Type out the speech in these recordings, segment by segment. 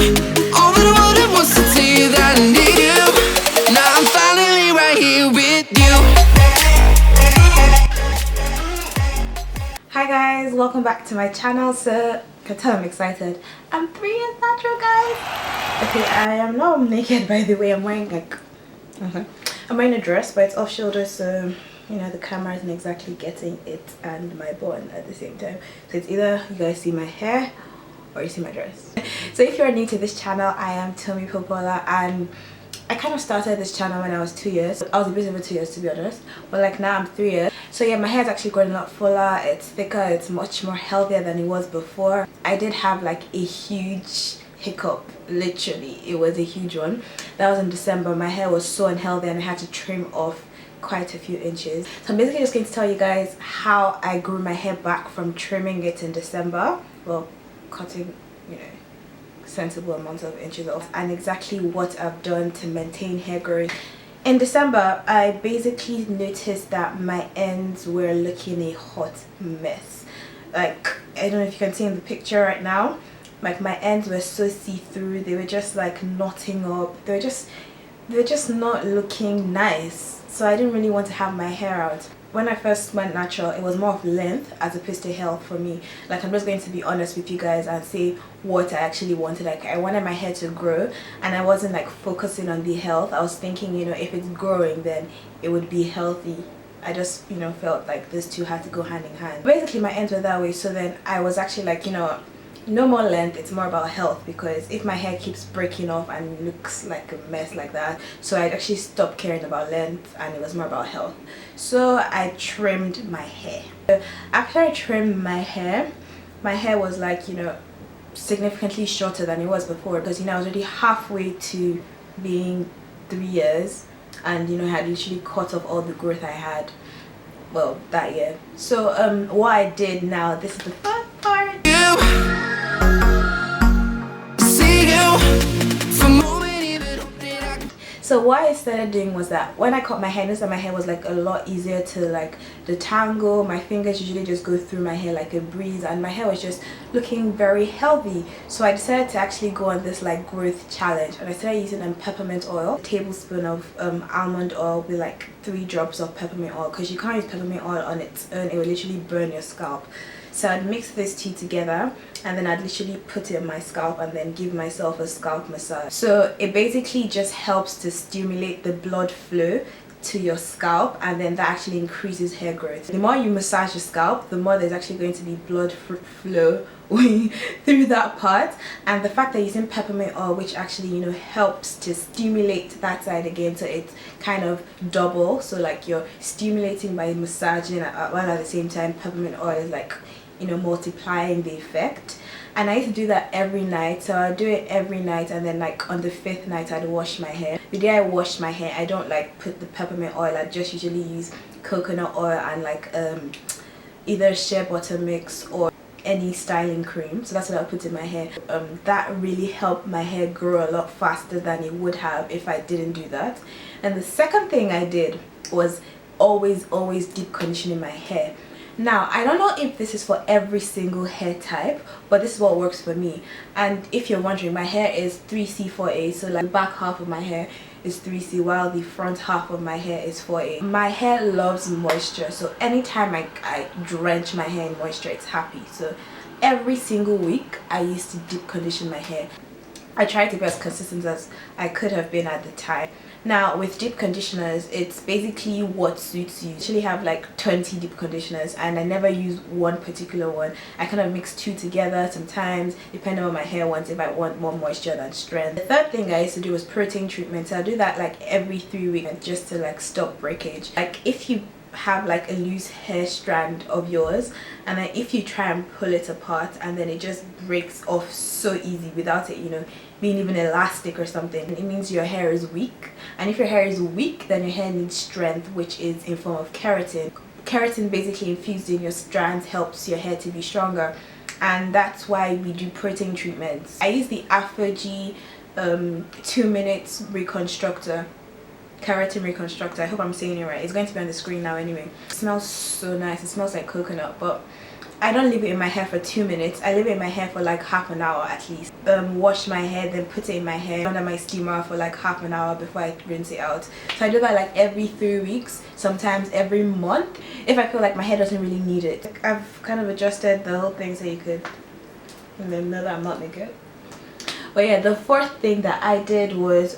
All that I wanted was to tell you that I need you. Now I'm finally right here with you. Hi guys, welcome back to my channel. So, can tell I'm excited. I'm 3 years natural, guys. Okay, I am not naked, by the way. I'm wearing I'm wearing a dress, but it's off shoulder, so you know the camera isn't exactly getting it and my bun at the same time. So it's either you guys see my hair or you see my dress. So if you're new to this channel, I am Tomi Popoola, and I kind of started this channel when I was 2 years. I was a bit over 2 years, to be honest, but like now I'm 3 years. So yeah, my hair's actually growing a lot fuller, it's thicker, it's much more healthier than it was before. I did have like a huge hiccup, literally it was a huge one. That was in December. My hair was so unhealthy and I had to trim off quite a few inches. So I'm basically just going to tell you guys how I grew my hair back from trimming it in December, well, cutting, you know, sensible amounts of inches off, and exactly what I've done to maintain hair growth. In December, I basically noticed that my ends were looking a hot mess. Like, I don't know if you can see in the picture right now, like my ends were so see-through. They were just like knotting up. They were just not looking nice. So I didn't really want to have my hair out. When I first went natural, it was more of length as opposed to health for me. Like, I'm just going to be honest with you guys and say what I actually wanted. Like, I wanted my hair to grow and I wasn't like focusing on the health. I was thinking, you know, if it's growing then it would be healthy. I just, you know, felt like these two had to go hand in hand. Basically my ends were that way, so then I was actually like, you know, no more length, it's more about health, because if my hair keeps breaking off and looks like a mess like that, so I actually stopped caring about length and it was more about health. So I trimmed my hair. After I trimmed my hair was like, you know, significantly shorter than it was before, because you know I was already halfway to being 3 years and you know I had literally cut off all the growth I had, well, that year. So what I did now, this is the fun part. So what I started doing was that when I cut my hair, I noticed that my hair was like a lot easier to like detangle. My fingers usually just go through my hair like a breeze, and my hair was just looking very healthy. So I decided to actually go on this like growth challenge, and I started using peppermint oil, a tablespoon of almond oil with like 3 drops of peppermint oil, because you can't use peppermint oil on its own, it will literally burn your scalp. So I'd mix these two together and then I'd literally put it in my scalp and then give myself a scalp massage. So it basically just helps to stimulate the blood flow to your scalp, and then that actually increases hair growth. The more you massage your scalp, the more there's actually going to be blood flow through that part. And the fact that you're using peppermint oil, which actually, you know, helps to stimulate that side again, so it's kind of double. So like you're stimulating by massaging while at the same time peppermint oil is like, you know, multiplying the effect. And I used to do that every night. So I'd do it every night, and then like on the 5th night I'd wash my hair. The day I wash my hair, I don't like put the peppermint oil. I just usually use coconut oil and like either shea butter mix or any styling cream. So that's what I put in my hair. That really helped my hair grow a lot faster than it would have if I didn't do that. And the second thing I did was always deep conditioning my hair. Now, I don't know if this is for every single hair type, but this is what works for me. And if you're wondering, my hair is 3C 4A, so like the back half of my hair is 3C while the front half of my hair is 4A. My hair loves moisture, so anytime I drench my hair in moisture, it's happy. So every single week I used to deep condition my hair. I tried to be as consistent as I could have been at the time. Now with deep conditioners, it's basically what suits you. I actually have like 20 deep conditioners and I never use one particular one. I kind of mix 2 together sometimes, depending on what my hair wants, if I want more moisture than strength. The third thing I used to do was protein treatment. So I do that like every 3 weeks just to like stop breakage. Like if you have like a loose hair strand of yours, and then if you try and pull it apart and then it just breaks off so easy without it, you know, being even elastic or something, it means your hair is weak. And if your hair is weak, then your hair needs strength, which is in form of keratin. Keratin basically infused in your strands helps your hair to be stronger, and that's why we do protein treatments. I use the Aphogee 2 minutes Reconstructor, Keratin Reconstructor. I hope I'm saying it right. It's going to be on the screen now anyway. It smells so nice. It smells like coconut, but I don't leave it in my hair for 2 minutes. I leave it in my hair for like half an hour at least. Wash my hair, then put it in my hair under my steamer for like half an hour before I rinse it out. So I do that like every 3 weeks, sometimes every month, if I feel like my hair doesn't really need it. I've kind of adjusted the whole thing so you could know that I'm not naked. But yeah, the fourth thing that I did was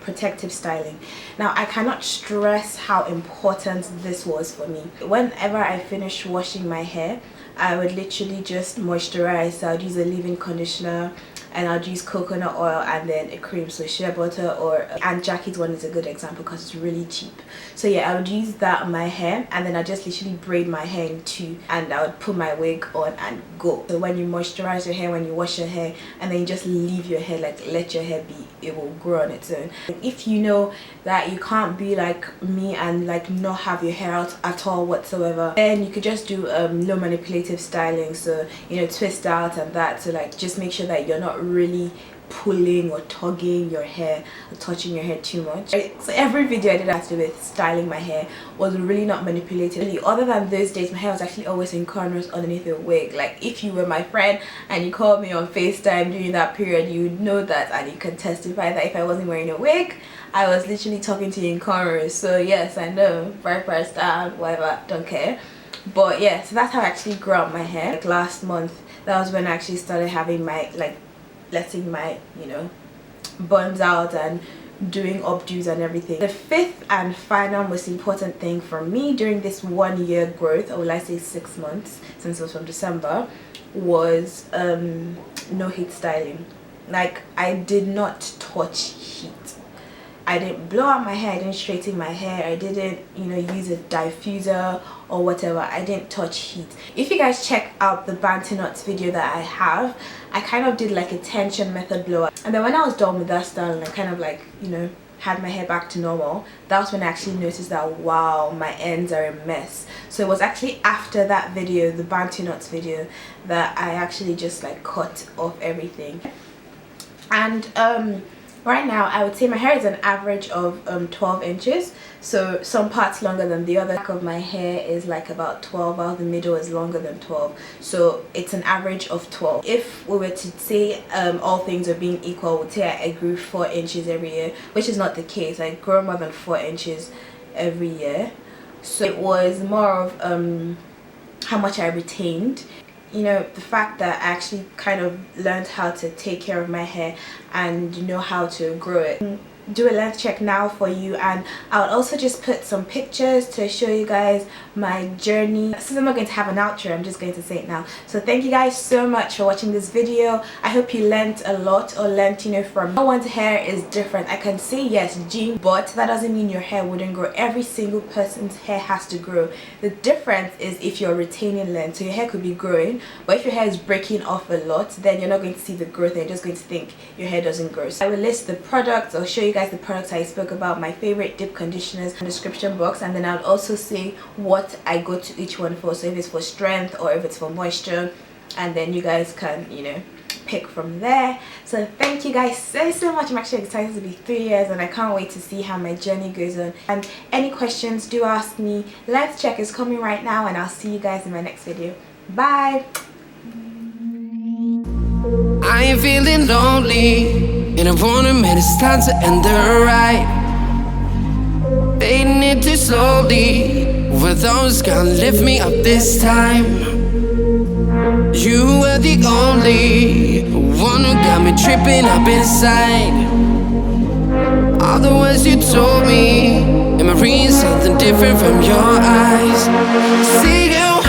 protective styling. Now I cannot stress how important this was for me. Whenever I finish washing my hair, I would literally just moisturize. So I'd use a leave-in conditioner, and I'd use coconut oil and then a cream, so shea butter, or and Jackie's one is a good example because it's really cheap. So yeah, I would use that on my hair, and then I just literally braid my hair in two, and I would put my wig on and go. So when you moisturize your hair, when you wash your hair, and then you just leave your hair, like let your hair be, it will grow on its own. If you know that you can't be like me and like not have your hair out at all whatsoever, then you could just do low manipulative styling. So you know, twist out and that, so like just make sure that you're not really pulling or tugging your hair or touching your hair too much. So every video I did have to do with styling my hair was really not manipulated. Really, other than those days, my hair was actually always in cornrows underneath a wig. Like if you were my friend and you called me on FaceTime during that period, you would know that, and you can testify that if I wasn't wearing a wig, I was literally talking to you in cornrows. So yes, I know, bright style, whatever, don't care. But yeah, so that's how I actually grew out my hair. Like last month, that was when I actually started having my, like, letting my, you know, buns out and doing updos and everything. The fifth and final most important thing for me during this 1 year growth, or will I say 6 months, since it was from December, was no heat styling. Like I did not touch heat. I didn't blow out my hair, I didn't straighten my hair, I didn't, you know, use a diffuser or whatever. I didn't touch heat. If you guys check out the Bantu Knots video that I have, I kind of did like a tension method blowout, and then when I was done with that style and I kind of like, you know, had my hair back to normal, that was when I actually noticed that wow, my ends are a mess. So it was actually after that video, the Bantu Knots video, that I actually just like cut off everything. And right now I would say my hair is an average of 12 inches, so some parts longer than the other. The back of my hair is like about 12, while the middle is longer than 12, so it's an average of 12. If we were to say all things are being equal, I would say I grew 4 inches every year, which is not the case. I grow more than 4 inches every year. So it was more of how much I retained. You know, the fact that I actually kind of learned how to take care of my hair and know how to grow it. Do a length check now for you, and I'll also just put some pictures to show you guys my journey. Since I'm not going to have an outro, I'm just going to say it now. So thank you guys so much for watching this video. I hope you learned a lot, or learned, you know, from no one's hair is different. I can say yes, gene, but that doesn't mean your hair wouldn't grow. Every single person's hair has to grow. The difference is if you're retaining length. So your hair could be growing, but if your hair is breaking off a lot, then you're not going to see the growth, and you're just going to think your hair doesn't grow. So I will list the products, I'll show you guys the products I spoke about, my favorite dip conditioners, in the description box, and then I'll also say what I go to each one for, so if it's for strength or if it's for moisture, and then you guys can, you know, pick from there. So thank you guys so much. I'm actually excited to be 3 years, and I can't wait to see how my journey goes on. And any questions, do ask me. Length check is coming right now, and I'll see you guys in my next video. Bye. I ain't feeling lonely, and I wanna admit it's time to end the ride. Fading it too slowly, were those gonna lift me up this time? You were the only one who got me tripping up inside. All the words you told me, am I reading something different from your eyes? See you